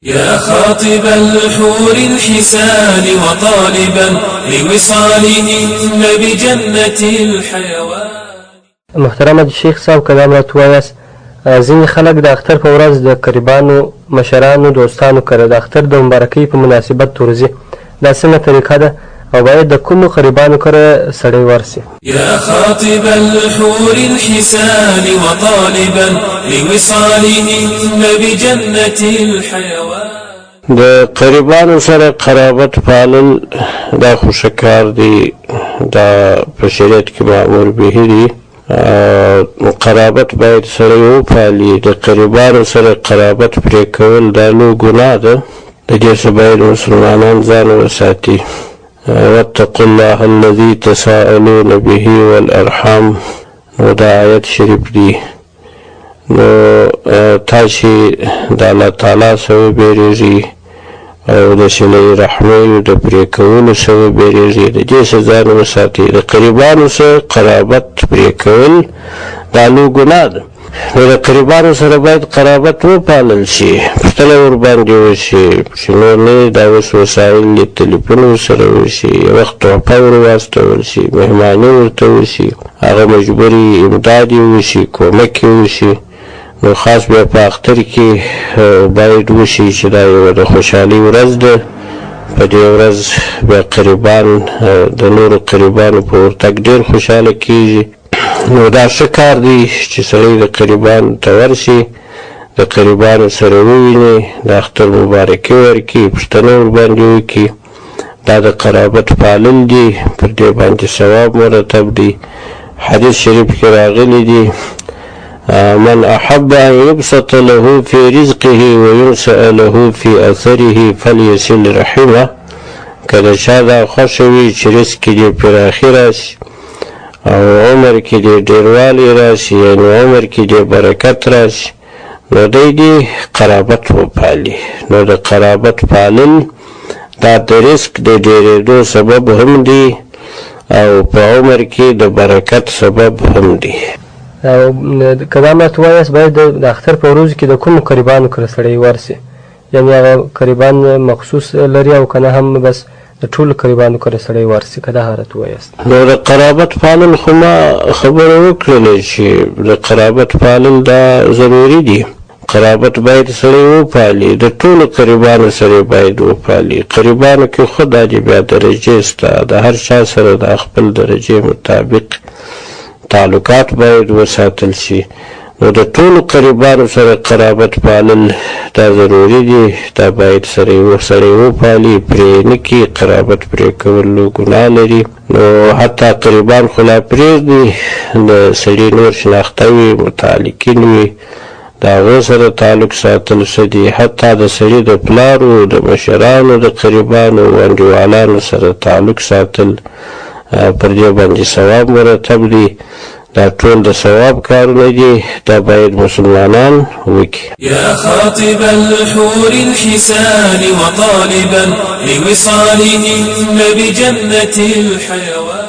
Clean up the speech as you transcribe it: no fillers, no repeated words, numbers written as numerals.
يا خاطب الحور الحسان وطالبا لوصالهن بجنة الحيوان. محترم شیخ صاحب کلام راته وایاست ځینې خلک د اختر په ورځ د قریبانو مشرانو دوستانو کره د اختر د مبارکۍ په مناسبت ورځي دا څنګه طریقه ده او باید د کومو قریبانو کره سړی ورسي؟ يا خاطب الحور الحسان وطالبا لوصالهن بجنة الحيوان. د قریبانو سره قرابت پالل دا خوشکار دی، دا په شریعت کې مأمور به دی. قرابت باید سره وپالي، د قریبانو سره قرابت پرې کول دا لوی ګناه ده، د دې څخه باید مسلمانان ځان وساتي. واتقوا الله الذي تساءلون به والارحام، نو دا آیت شریف دی. نو تاسو د الله تعالی سره بیریږي او د صلې رحمۍ د پرې کولو سره بیریږي، د دې څخه ځان وساتي. د قریبانو سره قرابت پرې کول دا لوی ګناه ده، نو د قریبانو سره باید قرابت وپالل شي، پوښتنه ورباندې وشي چې نور نه دا اوس وسایل د تلیفون ورسره وشي، یو وخت تحفه ور واستول شي، مهماني ورته وشي، هغه مجبوري امداد یې وشي، کومک یې وشي. نو خاص بیا په اختر کې باید وشي چې دا یوه د خوشحالۍ ورځ ده. په دې ورځ بیا قریبان د نورو قریبانو په ورتګ ډېر خوشحاله کېږي. نو دا ښه کار دی چې سړی د قریبانو ته ورشي، د قریبانو سره وویني، د اختر مبارکي ورکړي، پوښتنه ورباندې وکړي. دا د قرابت پالل دي، پر دې باندې ثواب مرتب دی. حدیث شریف کې راغلی دی من احب ان يبسط له في رزقه وينسأ له في اثره فليصل رحمه. کله چا دا خوښه وي چې رزق کې دې پراخي راشي او عمر کې دې ډېروالی راشي، یعنې عمر کې دې برکت راشي، نو دی دې قرابت وپالي. نو د قرابت پالل دا د رزق د ډېرېدو سبب هم دی او په عمر کې د برکت سبب هم دی. او که دا راته وایاست باید د اختر په ورځو کې د کومو قریبانو کره سړی ورسي؟ یعنې هغه قریبان مخصوص لري او که نه هم بس د ټولو قریبانو کره سړی ورسي؟ که دا راته وایاست. نو د قرابت پالل خو ما خبره وکړله چې د قرابت پالل دا ضروري دي. قرابت باید سړی وپالي، د ټولو قریبانو سره باید وپالي. قریبانو کې خو دا دي بیا درجې شته، د هر چا سره د خپل درجې مطابق تعلقات باید وساتل شي. نو د ټولو قریبانو سره قرابت پالل دا ضروري دي، دا باید سړی وپالي، پرې نه کړي. قرابت پرې کول لوی ګناه لري. نو حتی قریبان خو لا پرېږدي، د سړي نور شناخته وي، متعلقین وي، د هغو سره تعلق ساتل ښه دي. حتی د سړي د پلارو، د مشرانو، د قریبانو، انډیوالانو سره تعلق ساتل پر دې باندې ثواب مرتب دی. دا ټول د ثواب کارونه دي، دا باید مسلمانان وکړي. يا خاطب الحور الحسان وطالبا لوصالهن بجنة الحيوان.